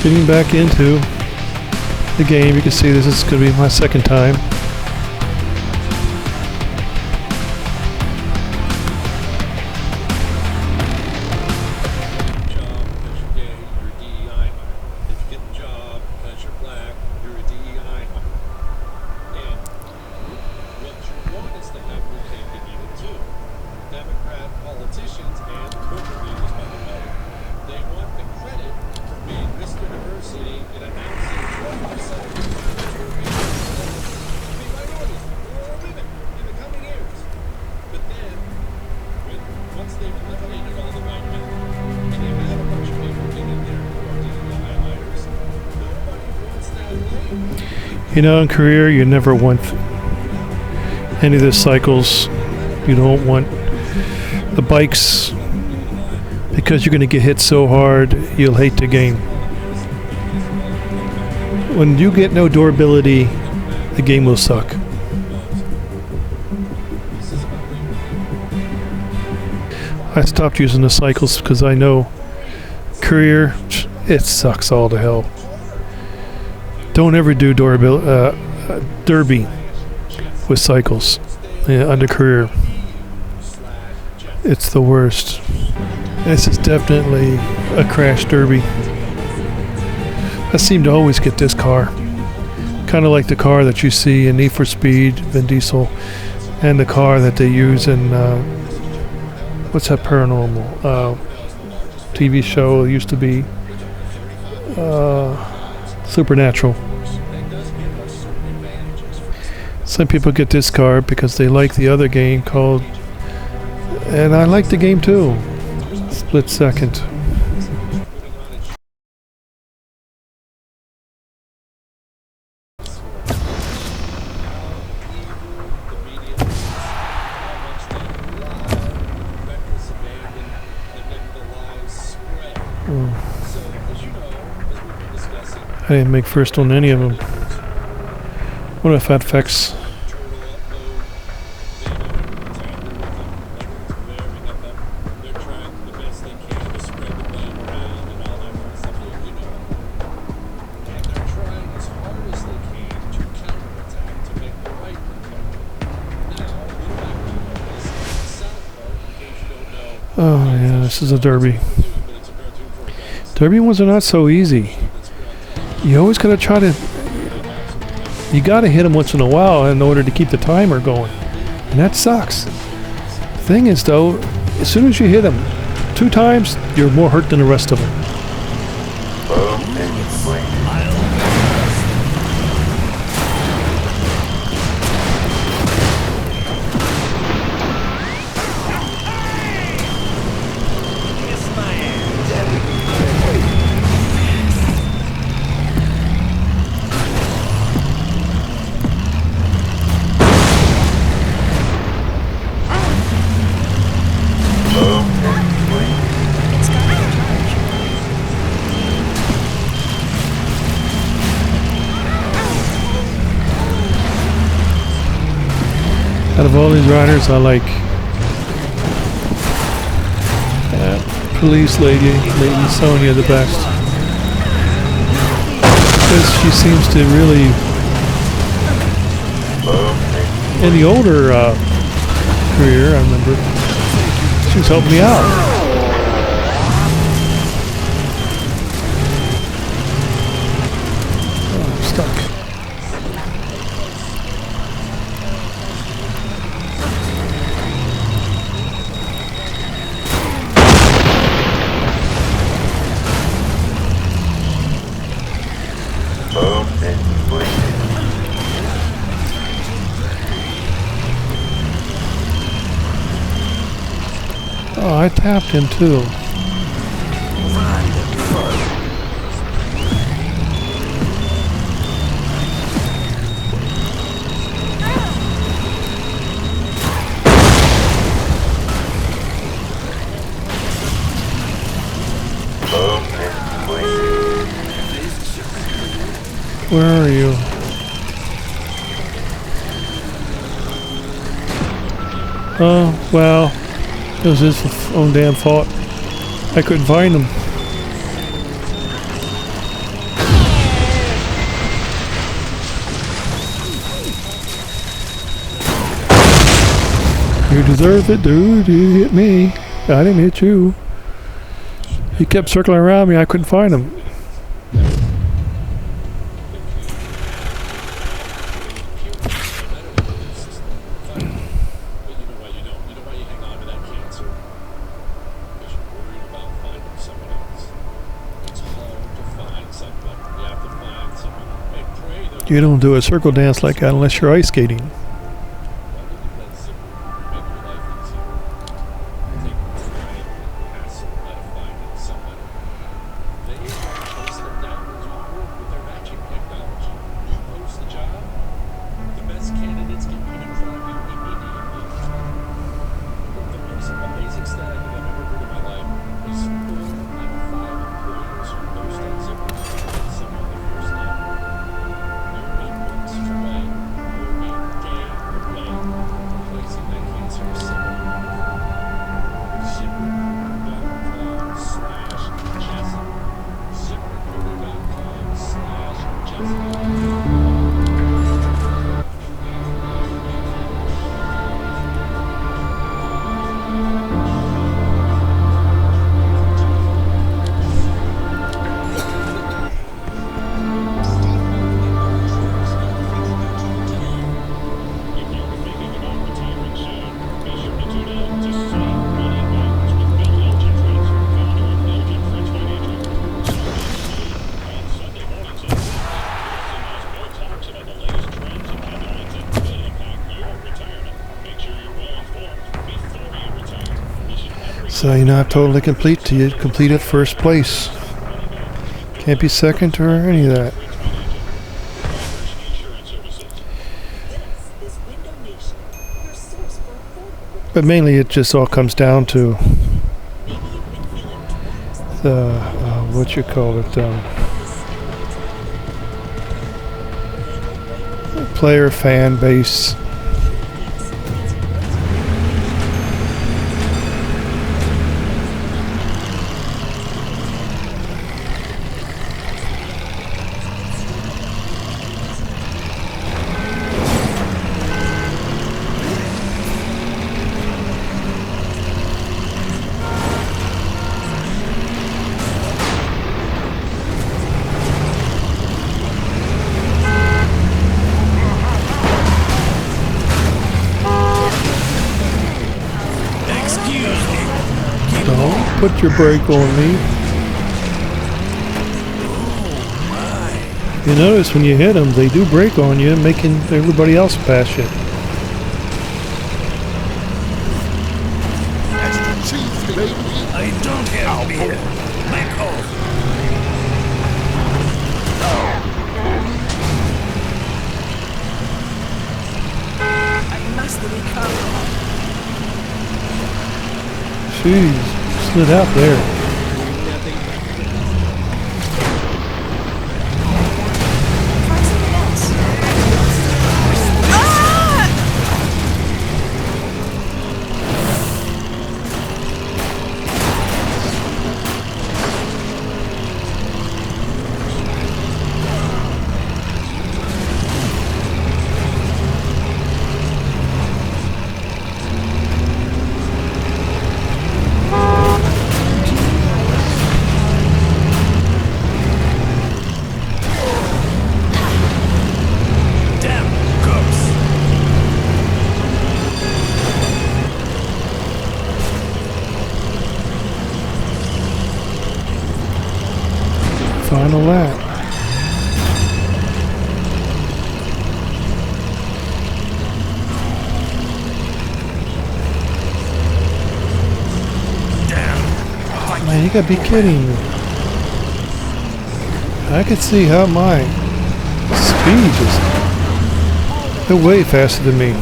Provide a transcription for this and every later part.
Getting back into the game. You can see this is going to be my second time. You know, in career, you never want any of the cycles. You don't want the bikes because you're going to get hit so hard, you'll hate the game. When you get no durability, the game will suck. I stopped using the cycles because I know career, it sucks all to hell. Don't ever do derby with cycles under career. It's the worst. This is definitely a crash derby. I seem to always get this car. Kind of like the car that you see in Need for Speed, Vin Diesel, and the car that they use in, what's that paranormal TV show? It used to be Supernatural. Some people get this car because they like the other game called, and I like the game too, Split Second. I didn't make first on any of them. What if that affects? Oh yeah, this is a derby. Derby ones are not so easy. You always gotta try to. You gotta hit them once in a while in order to keep the timer going, and that sucks. Thing is, though, as soon as you hit them 2 times, you're more hurt than the rest of them. Out of all these riders, I like Police Lady Sonya the best. Because she seems to really, in the older career, I remember, she was helping me out. Oh, I tapped him too. Where are you? Oh, well. It was his own damn fault. I couldn't find him. You deserve it, dude. You hit me. I didn't hit you. He kept circling around me. I couldn't find him. You don't do a circle dance like that unless you're ice skating. So you're not totally complete till you complete at first place. Can't be second or any of that. But mainly it just all comes down to the, what you call it, player fan base. Put your brake on me. You notice when you hit them, they do brake on you, making everybody else pass you. I don't have beer. Back off. I must recover. Jeez. Slid out there. Final lap. Man, you gotta be kidding me. I could see how my speed is. They're way faster than me.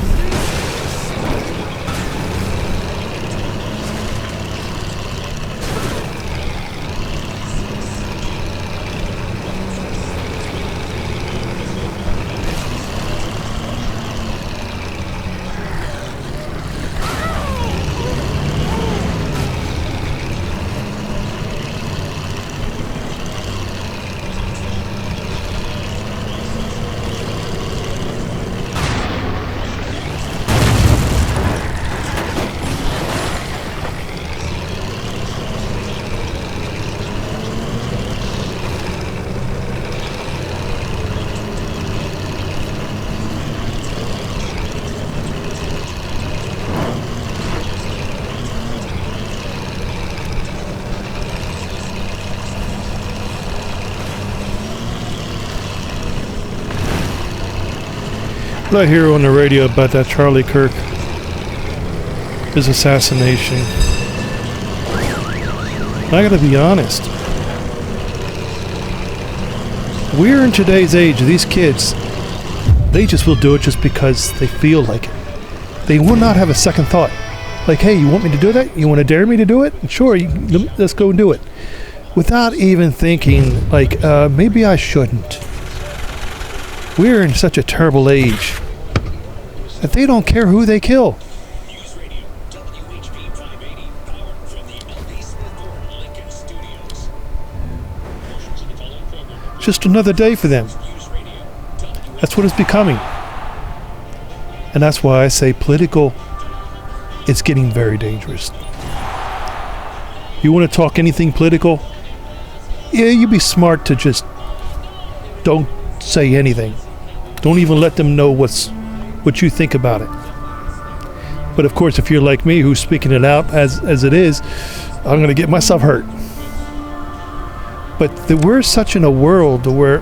I hear on the radio about that Charlie Kirk, his assassination. I gotta be honest. We're in today's age, these kids, they just will do it just because they feel like it. They will not have a second thought. Like, hey, you want me to do that? You want to dare me to do it? Sure, let's go and do it. Without even thinking, like, maybe I shouldn't. We're in such a terrible age that they don't care who they kill. Just another day for them. That's what it's becoming. And that's why I say political, it's getting very dangerous. You want to talk anything political? Yeah, you'd be smart to just don't say anything. Don't even let them know what you think about it. But of course, if you're like me, who's speaking it out as it is, I'm going to get myself hurt. But we're such in a world where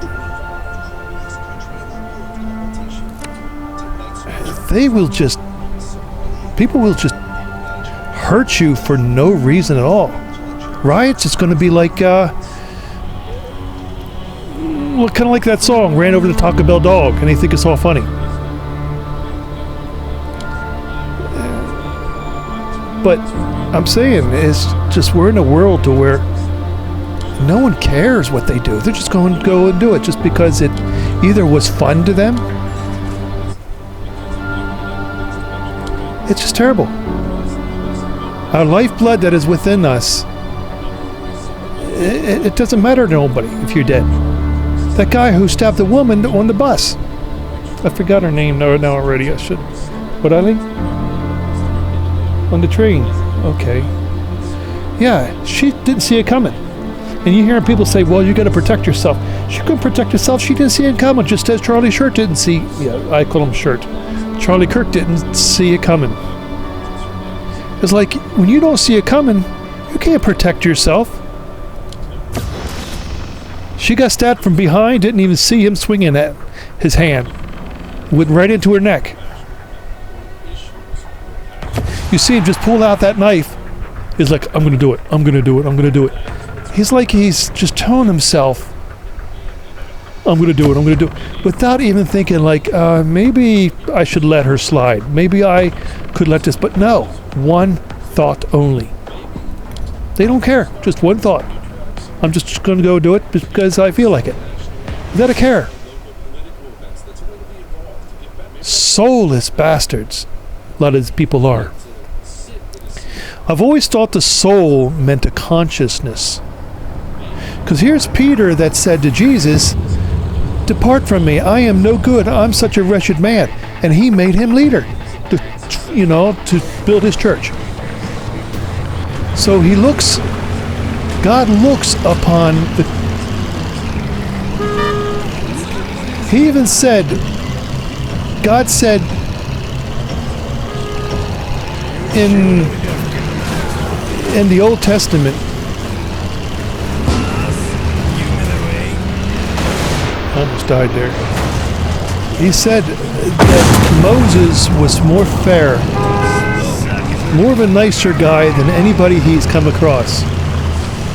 people will just hurt you for no reason at all. Riots, it's going to be like, kind of like that song, Ran Over the Taco Bell Dog, and they think it's all funny. But I'm saying, it's just we're in a world to where no one cares what they do. They're just going to go and do it just because it either was fun to them. It's just terrible. Our lifeblood that is within us, it doesn't matter to nobody if you're dead. That guy who stabbed the woman on the bus. I forgot her name now already. I should. What, Eileen? On the train. Okay. Yeah, she didn't see it coming. And you hear people say, well, you got to protect yourself. She couldn't protect herself. She didn't see it coming, just as Charlie Shirt didn't see. Yeah, I call him Shirt. Charlie Kirk didn't see it coming. It's like, when you don't see it coming, you can't protect yourself. She got stabbed from behind, didn't even see him swinging at his hand. Went right into her neck. You see him just pull out that knife. He's like, I'm going to do it. I'm going to do it. I'm going to do it. He's like he's just telling himself, I'm going to do it. I'm going to do it. Without even thinking like, maybe I should let her slide. Maybe I could let this. But no, one thought only. They don't care. Just one thought. I'm just going to go do it just because I feel like it. Without a care. Soulless bastards. A lot of these people are. I've always thought the soul meant a consciousness. Because here's Peter that said to Jesus, depart from me, I am no good, I'm such a wretched man. And he made him leader, to build his church. So God looks upon he even said, God said in the Old Testament, almost died there. He said that Moses was more fair, more of a nicer guy than anybody he's come across.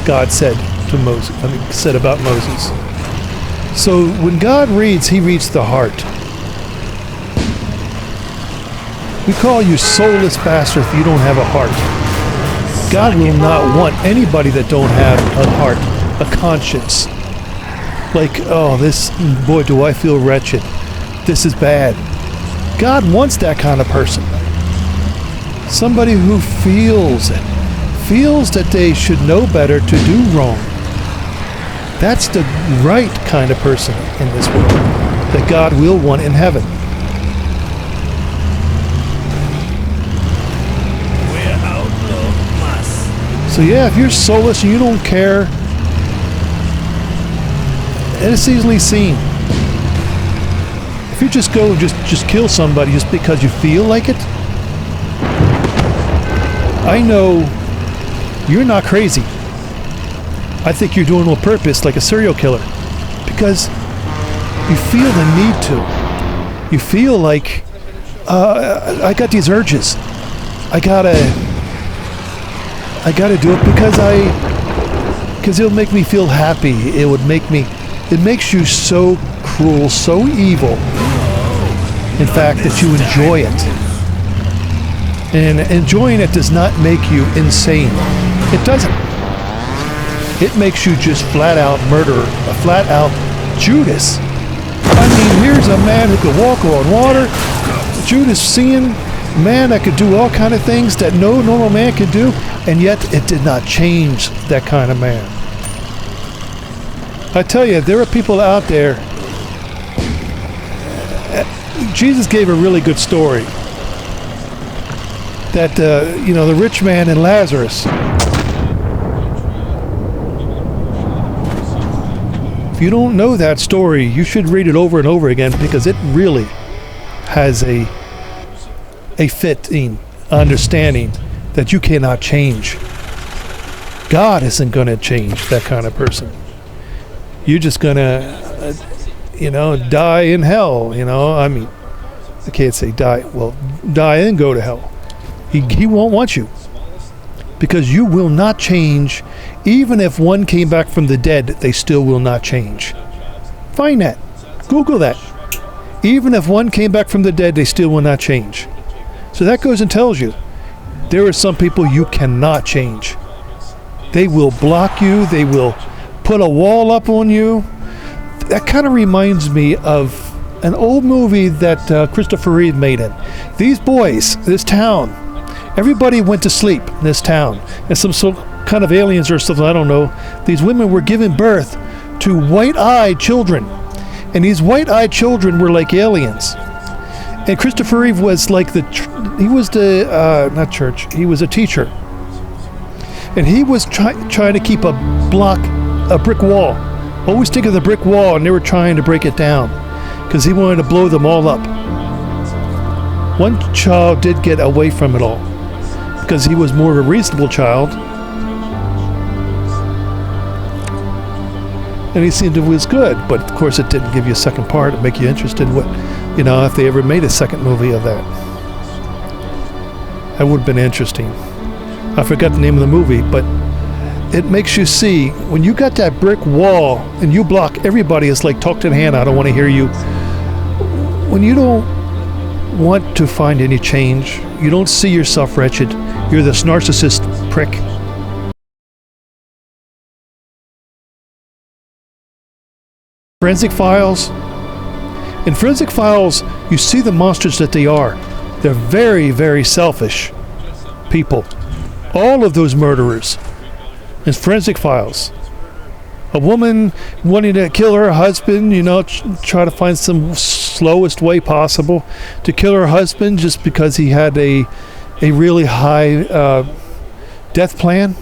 God said to Moses, said about Moses. So when God reads, he reads the heart. We call you soulless bastard if you don't have a heart. God will not want anybody that don't have a heart, a conscience. Like, oh, boy, do I feel wretched. This is bad. God wants that kind of person. Somebody who feels it. Feels that they should know better to do wrong. That's the right kind of person in this world that God will want in heaven. So yeah, if you're soulless and you don't care, and it's easily seen. If you just go and just kill somebody just because you feel like it, I know you're not crazy. I think you're doing it on purpose like a serial killer because you feel the need to. You feel like, I got these urges. I gotta do it because it'll make me feel happy. It makes you so cruel, so evil. In fact, that you enjoy it. And enjoying it does not make you insane. It doesn't. It makes you just flat out murderer, a flat out Judas. I mean, here's a man who could walk on water. Judas seeing man that could do all kind of things that no normal man could do, and yet it did not change that kind of man. I tell you, there are people out there. Jesus gave a really good story. That, the rich man and Lazarus. If you don't know that story, you should read it over and over again, because it really has a fitting understanding that you cannot change. God isn't going to change that kind of person. You're just going to, die in hell. I mean, I can't say die. Well, die and go to hell. He won't want you, because you will not change. Even if one came back from the dead, they still will not change. Find that. Google that. Even if one came back from the dead, they still will not change. So that goes and tells you, there are some people you cannot change. They will block you. They will put a wall up on you. That kind of reminds me of an old movie that Christopher Reeve made it. These boys, this town, everybody went to sleep in this town. And some kind of aliens or something, I don't know. These women were giving birth to white-eyed children. And these white-eyed children were like aliens. And Christopher Reeve was like he was a teacher. And he was trying to keep a brick wall. Always think of the brick wall, and they were trying to break it down because he wanted to blow them all up. One child did get away from it all because he was more of a reasonable child. And he seemed it was good, but of course it didn't give you a second part to make you interested in if they ever made a second movie of that. That would have been interesting. I forgot the name of the movie, but it makes you see, when you got that brick wall and you block everybody, it's like talk to the hand, I don't want to hear you. When you don't want to find any change, you don't see yourself wretched, you're this narcissist prick. Forensic Files. In Forensic Files, you see the monsters that they are. They're very, very selfish people. All of those murderers. In Forensic Files. A woman wanting to kill her husband, try to find some slowest way possible to kill her husband just because he had a really high death plan.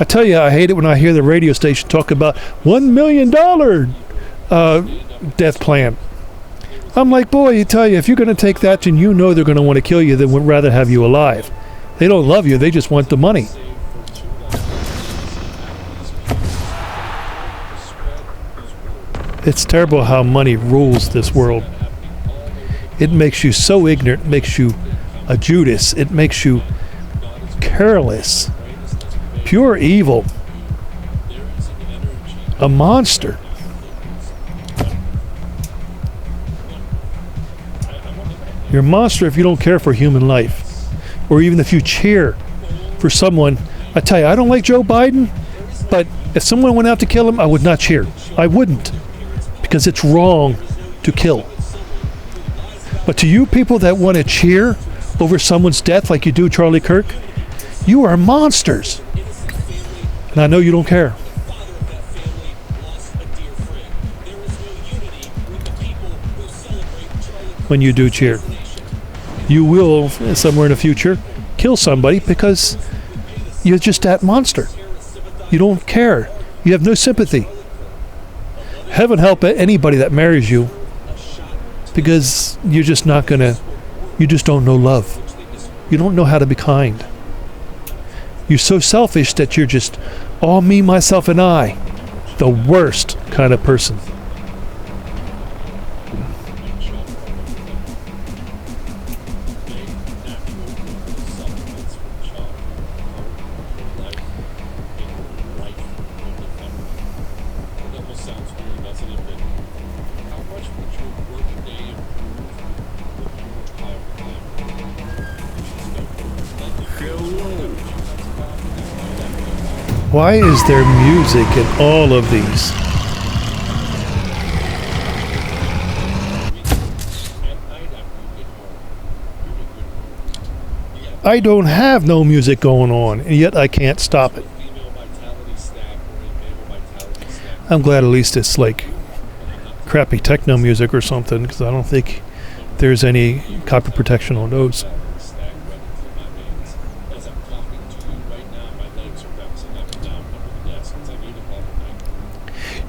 I tell you, I hate it when I hear the radio station talk about $1 million death plan. I'm like, boy, I tell you, if you're going to take that and they're going to want to kill you, they would rather have you alive. They don't love you, they just want the money. It's terrible how money rules this world. It makes you so ignorant, it makes you a Judas, it makes you careless, pure evil, a monster. You're a monster if you don't care for human life, or even if you cheer for someone. I tell you, I don't like Joe Biden, but if someone went out to kill him, I would not cheer. I wouldn't, because it's wrong to kill. But to you people that want to cheer over someone's death like you do Charlie Kirk, you are monsters. And I know you don't care. When you do cheer, you will, somewhere in the future, kill somebody because you're just that monster. You don't care. You have no sympathy. Heaven help anybody that marries you, because you're just not gonna, you just don't know love. You don't know how to be kind. You're so selfish that you're just all me, myself, and I. The worst kind of person. Why is there music in all of these? I don't have no music going on, and yet I can't stop it. I'm glad at least it's like crappy techno music or something, because I don't think there's any copy protection on those.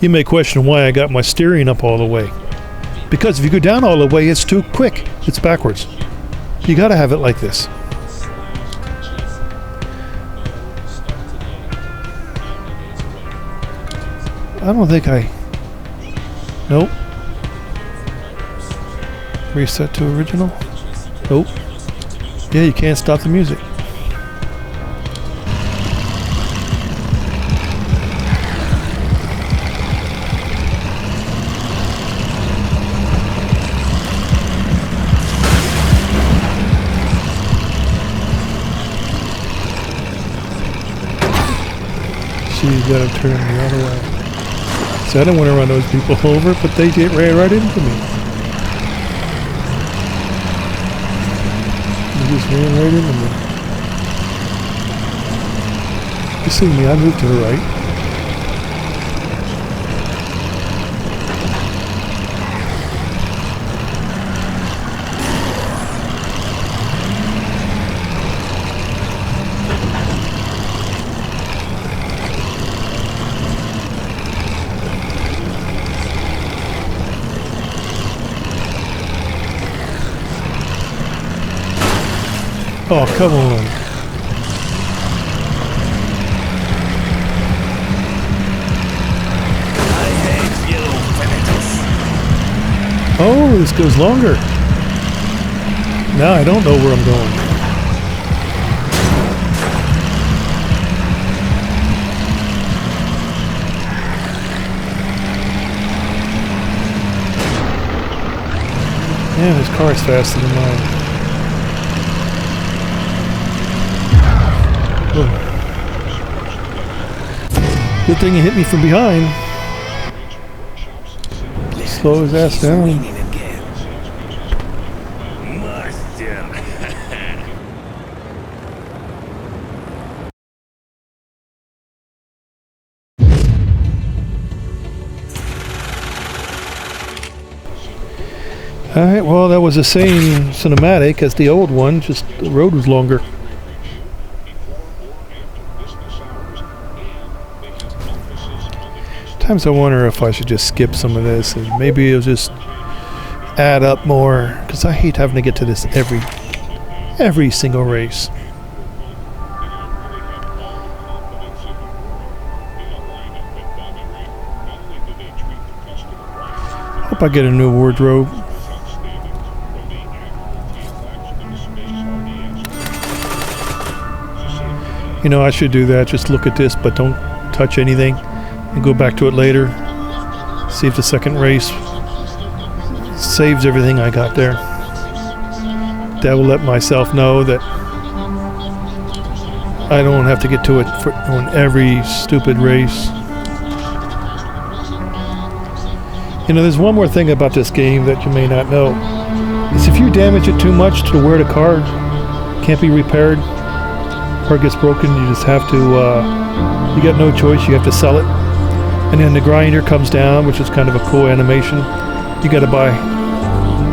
You may question why I got my steering up all the way. Because if you go down all the way, it's too quick. It's backwards. You gotta have it like this. I don't think I... Nope. Reset to original? Nope. Yeah, you can't stop the music. You gotta turn the other way. So I don't want to run those people over, but they ran right into me. They just ran right into me. You see me, I moved to the right. Oh, come on. Oh, this goes longer. Now I don't know where I'm going. Man, this car is faster than mine. Oh. Good thing you hit me from behind. Slow his ass down. Alright, well that was the same cinematic as the old one, just the road was longer. Sometimes I wonder if I should just skip some of this and maybe it'll just add up more, because I hate having to get to this every single race. Hope I get a new wardrobe. You know, I should do that, just look at this but don't touch anything. And go back to it later. See if the second race saves everything I got there. That will let myself know that I don't have to get to it on every stupid race. You know, there's one more thing about this game that you may not know. Is if you damage it too much to where the car can't be repaired, or it gets broken, you just have to, you got no choice, you have to sell it. And then the grinder comes down, which is kind of a cool animation. You gotta buy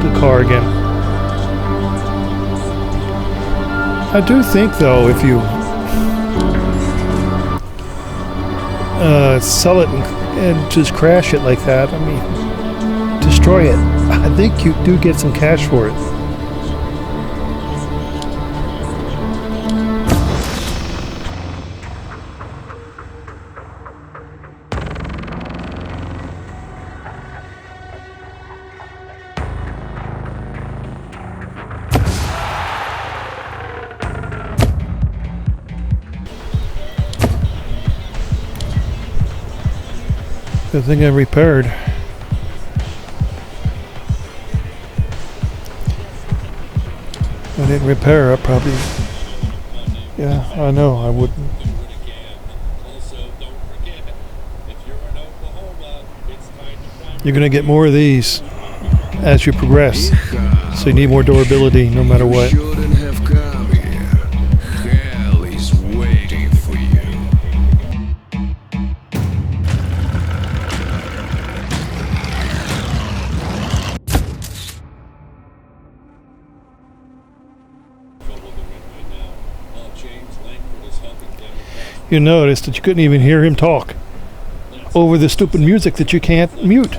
the car again. I do think though, if you sell it and just crash it like that, I mean, destroy it, I think you do get some cash for it. Good thing I repaired. If I didn't repair, I probably... Yeah, I know, I wouldn't. You're going to get more of these as you progress. So you need more durability no matter what. Shouldn't have come here. Hell is waiting for you. You noticed that you couldn't even hear him talk over the stupid music that you can't mute.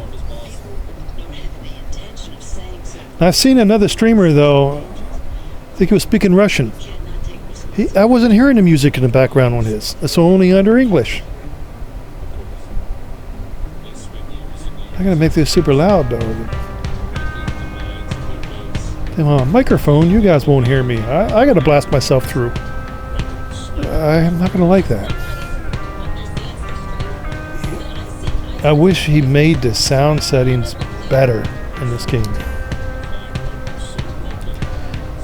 I've seen another streamer though, I think he was speaking Russian. I wasn't hearing the music in the background on his. It's only under English. I gotta make this super loud though. Come on, microphone, you guys won't hear me. I gotta blast myself through. I'm not gonna like that. I wish he made the sound settings better in this game.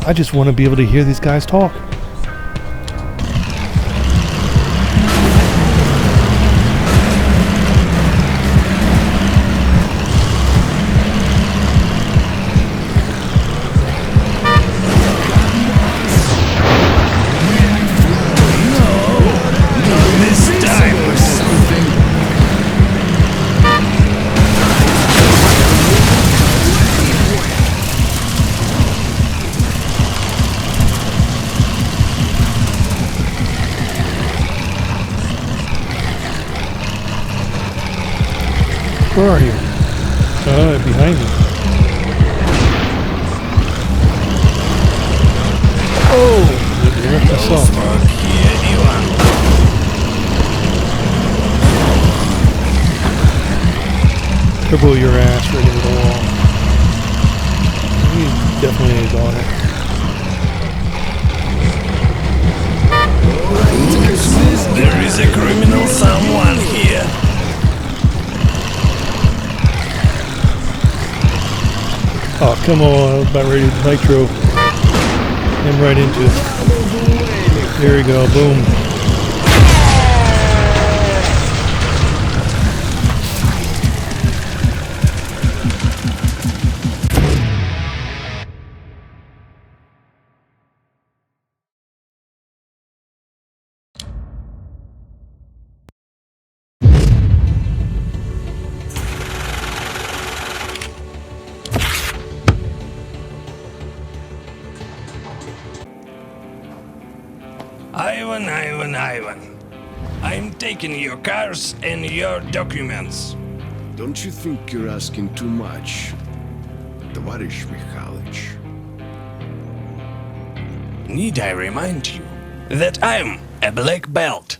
I just want to be able to hear these guys talk. Where are you? Behind me. Oh! I saw. Turbo your ass right into the wall. He definitely is on it. There is a criminal someone here. Oh, come on. I was about ready to nitro him right into it. There we go. Boom. Ivan. I'm taking your cars and your documents. Don't you think you're asking too much, Товарищ Михалыч? Need I remind you that I'm a black belt?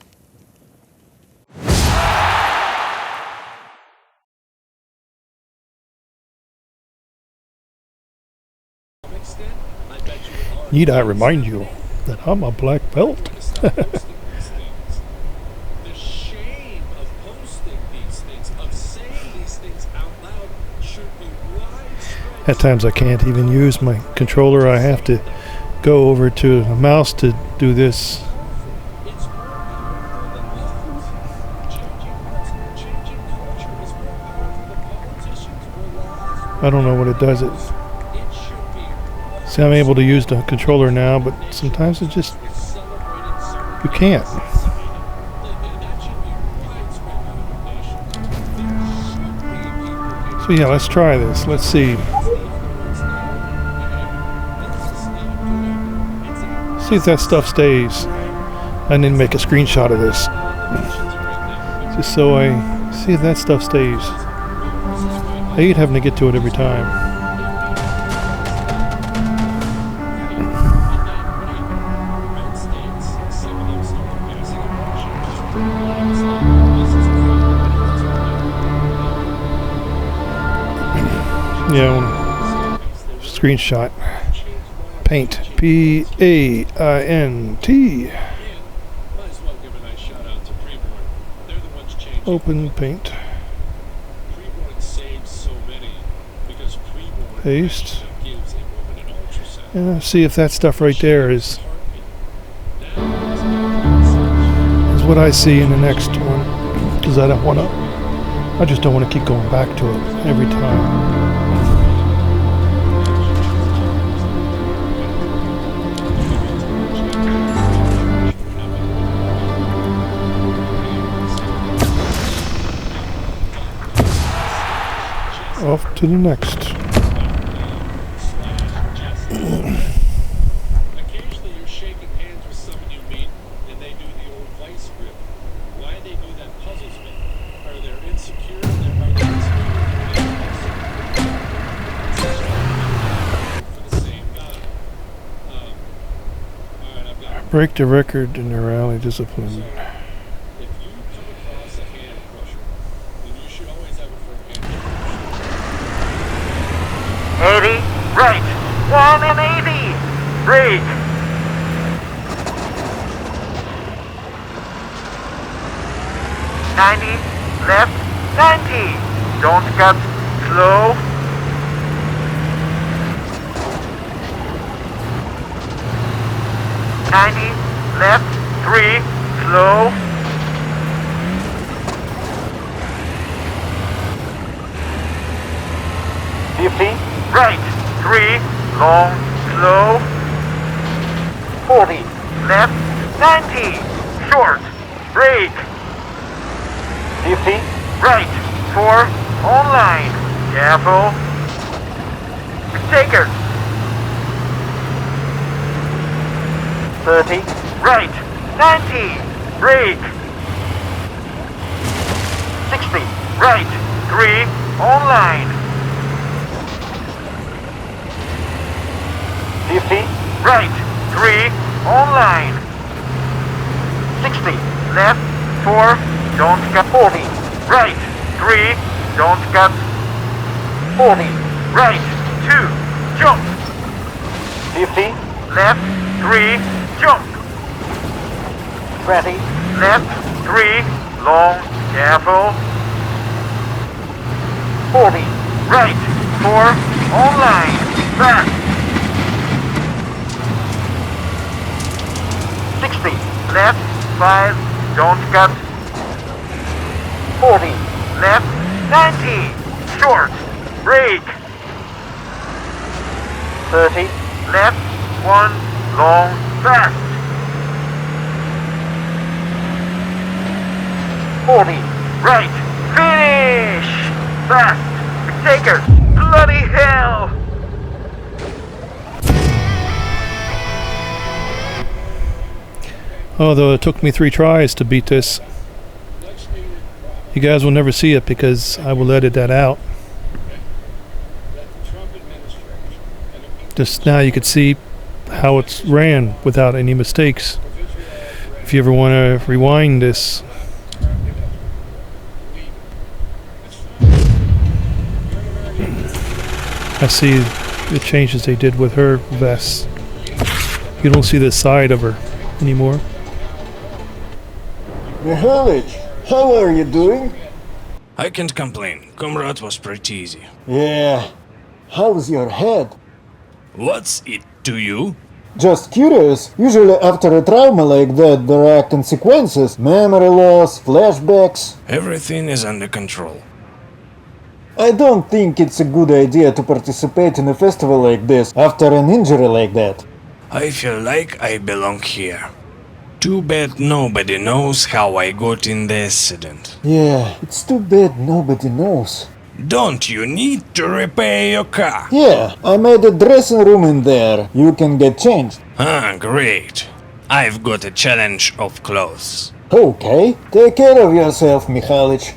Need I remind you that I'm a black belt? The shame of posting these things, of saying these things out loud, should be widespread. At times I can't even use my controller. I have to go over to a mouse to do this. It's more powerful than laws. Changing culture is more powerful than politicians or laws. I don't know what it does. It should be See, I'm able to use the controller now, but sometimes it just, you can't. So yeah, let's try this. Let's see. See if that stuff stays. I need to make a screenshot of this. Just so I see if that stuff stays. I hate having to get to it every time. Yeah, screenshot. Paint. P-A-I-N-T. Open paint. Paste. See if that stuff right there is what I see in the next one, because I don't want to I just don't want to keep going back to it every time. Off to the next. Occasionally you're shaking hands with someone you meet and they do the old vice grip. Why they do that puzzles me. Are they insecure? Are they insecure? For the same guy. Alright, I've got Break the record in the rally discipline. if you come across a hand crusher, then you should always have a firm hand crusher. 80, right. 180, brake. 90, left. 90, don't cut. Slow. 90, left. 3, slow. 50, right. 3, long, slow. 40, left. 90, short. Brake. 50, right. 4, on line. Careful. Taker. 30, right. 90, brake. 60, right. 3, on line. 50, right. 3, on line. 60, left. 4, don't cut. 40, right. 3, don't cut. 40, right. 2, jump. 50, left. 3, jump. 20, left. 3, long, careful. 40, right. 4, on line. Fast. 60, left. 5, don't cut. 40, left. 90, short. Brake. 30, left. 1, long, fast. 40, right. Finish. Fast. Taker. Bloody hell. Although it took me 3 tries to beat this. You guys will never see it because I will edit that out. Just now you could see how it's ran without any mistakes. If you ever want to rewind this. I see the changes they did with her vest. You don't see the side of her anymore. Mihalich, how are you doing? I can't complain. Comrade was pretty easy. Yeah. How's your head? What's it to you? Just curious. Usually after a trauma like that there are consequences. Memory loss, flashbacks. Everything is under control. I don't think it's a good idea to participate in a festival like this after an injury like that. I feel like I belong here. Too bad nobody knows how I got in the accident. Yeah, it's too bad nobody knows. Don't you need to repair your car? Yeah, I made a dressing room in there. You can get changed. Ah, great. I've got a challenge of clothes. Okay, take care of yourself, Mihalich.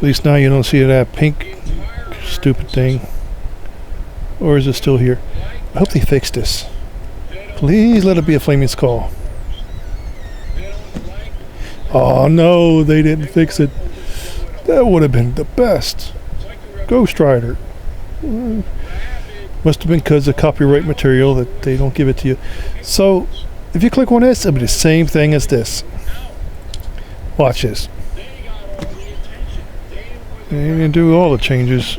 At least now you don't see that pink stupid thing. Or is it still here? I hope they fixed this. Please let it be a flaming skull. Oh no, they didn't fix it. That would have been the best. Ghost Rider. Must have been because of copyright material that they don't give it to you. So, if you click on this, it'll be the same thing as this. Watch this. And you can do all the changes.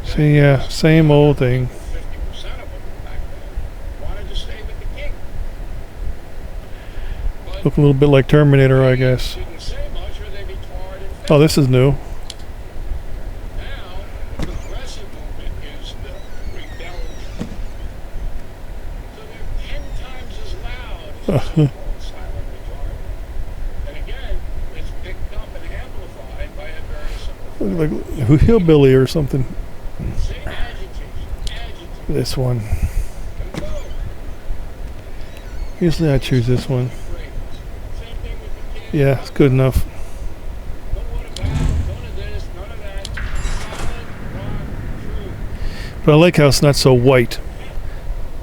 See, yeah, same old thing. Look a little bit like Terminator, I guess. Oh, this is new. Look like hillbilly or something. This one. Usually I choose this one. Yeah, it's good enough. But I like how it's not so white.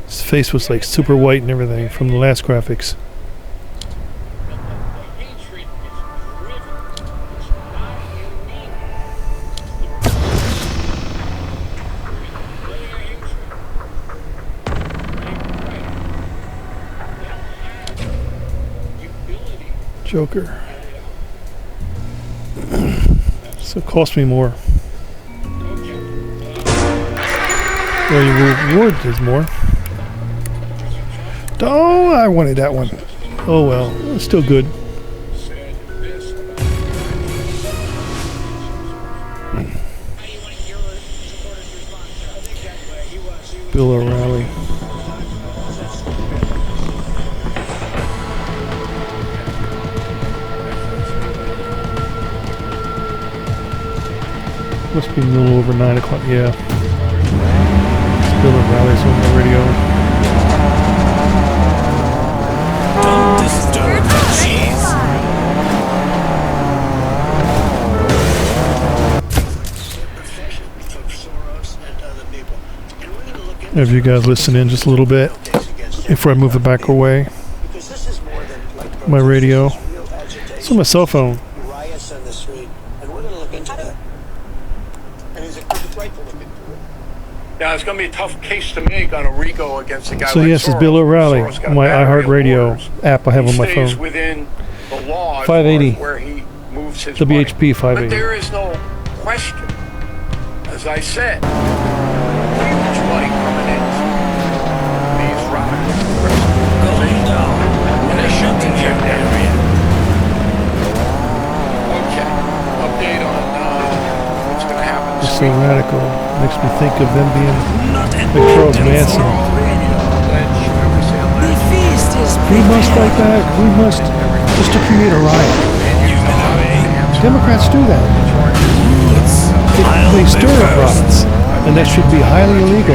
His face was like super white and everything from the last graphics. Joker. So it cost me more. Well, your reward is more. Oh, I wanted that one. Oh well, it's still good. Bill O'Reilly. Must be a little over 9 o'clock, yeah. Bill O'Reilly's on the radio. Don't disturb the cheese. Have you guys listen in just a little bit before I move it back away? My radio. It's on my cell phone. Yeah, it's going to be a tough case to make on a RICO against a guy So like yes, it's Soros. Bill O'Reilly, Soros got my battery iHeartRadio orders. app I have on my He stays phone. within the law as 580. far as where he moves his WHP money. 580. But there is no question, as I said, huge money coming in. These rockets. Going down. And they shut the Your area. area. Okay. Update on what's going to happen It's this so week. radical. Makes me think of them being Not an like Charles open Manson. forum radio. The feast is We must fight back. We must just to create a riot. human way. Democrats do that. They stir up riots, and that should be highly illegal.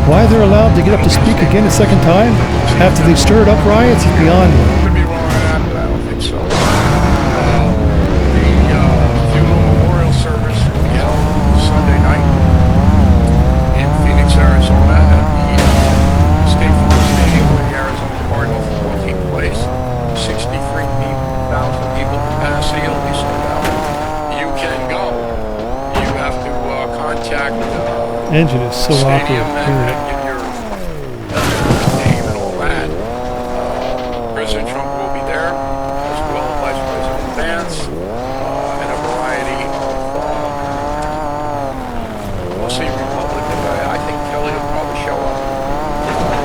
Why they're allowed to get up to speak again a second time after they stirred up riots is beyond me. Could be wrong on that, but I don't think so. The funeral memorial service will be held Sunday night in Phoenix, Arizona, at the State Farm Stadium where the Arizona Cardinals will take place. 63,000 people capacity, it'll be sold out. You can go. You have to contact Engine is so stadium awkward. and Hear give your name and all that. President Trump will be there, as well as Vice President Vance, and a variety of, we'll see, Republican guy. I think Kelly will probably show up.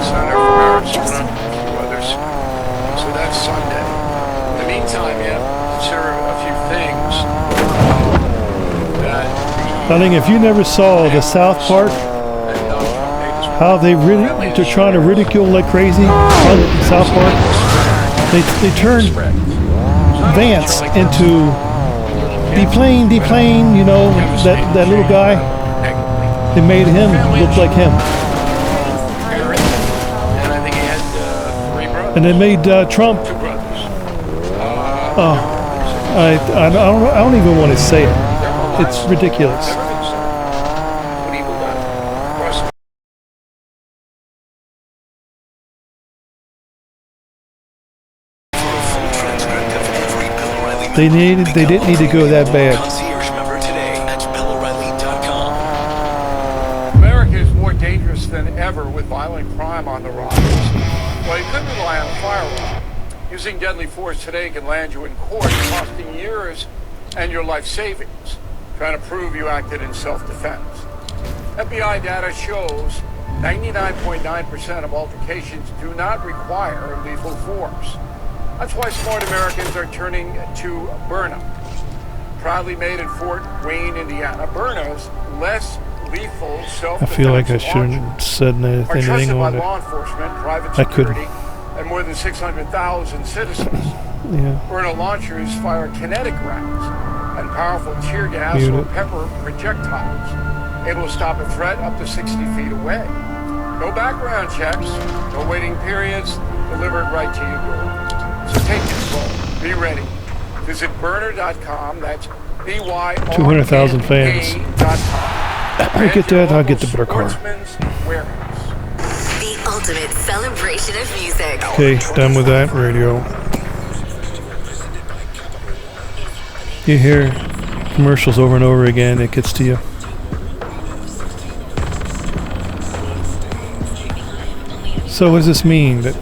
Senator from Arizona, a few others. So that's Sunday. In the meantime, you have to consider a few things that I think if you never saw the South Park, how they're trying to ridicule like crazy on South Park, they turned Vance into deplane, you know, that little guy. They made him look like him. And I think he had 3 brothers. And they made Trump, 2 brothers. I don't even want to say it. It's ridiculous. Never been so. What evil done? Cross They didn't need to go that bad. Concierge member today at BillO'Reilly.com. America is more dangerous than ever with violent crime on the rise. Well, you could rely on a firearm. Using deadly force today can land you in court, costing years and your life savings, trying to prove you acted in self-defense. FBI data shows 99.9% of altercations do not require lethal force. That's why smart Americans are turning to Byrna. Proudly made in Fort Wayne, Indiana, Byrna's less lethal self-defense I feel like I launchers shouldn't have said are anything trusted by on it. law enforcement, private I couldn't. security, and more than 600,000 citizens. Yeah. Byrna launchers fire kinetic rounds and powerful tear gas Mute or it. pepper projectiles, able to stop a threat up to 60 feet away. No background checks, no waiting periods, delivered right to your door. So take control. Be ready. Visit Byrna.com. That's BYRNA.com. 200,000 fans. I get that, I'll get the better car. Sportsman's Warehouse. The ultimate celebration of music. Okay, done with that radio. You hear commercials over and over again, it gets to you. So what does this mean? That,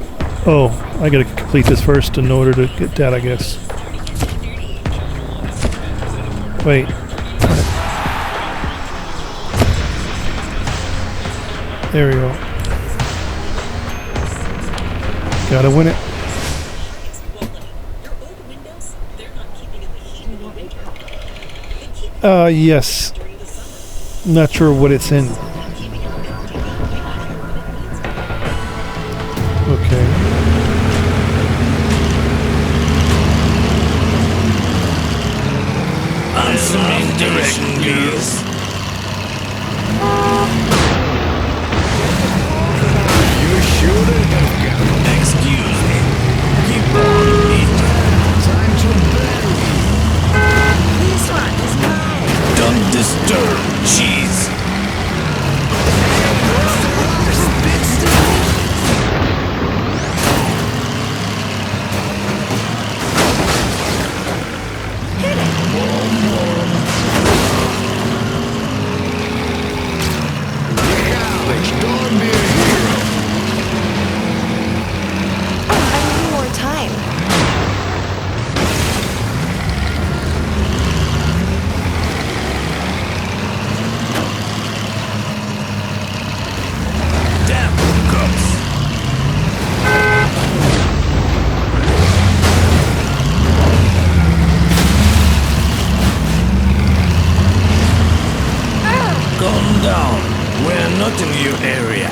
oh, I gotta complete this first in order to get that, I guess. Wait. There we go. Gotta win it. Yes. Not sure what it's in. Okay. Answering direction, please. You shouldn't have come. Excuse me. Keep on eating. Time to bury. This one is mine. Don't disturb. Cheese. College, don't be a hero. I need more time. Damn cops. Calm down. We're not in your area.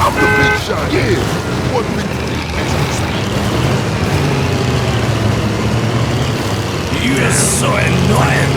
I'm the big shot. Yeah. What big... You are so annoying.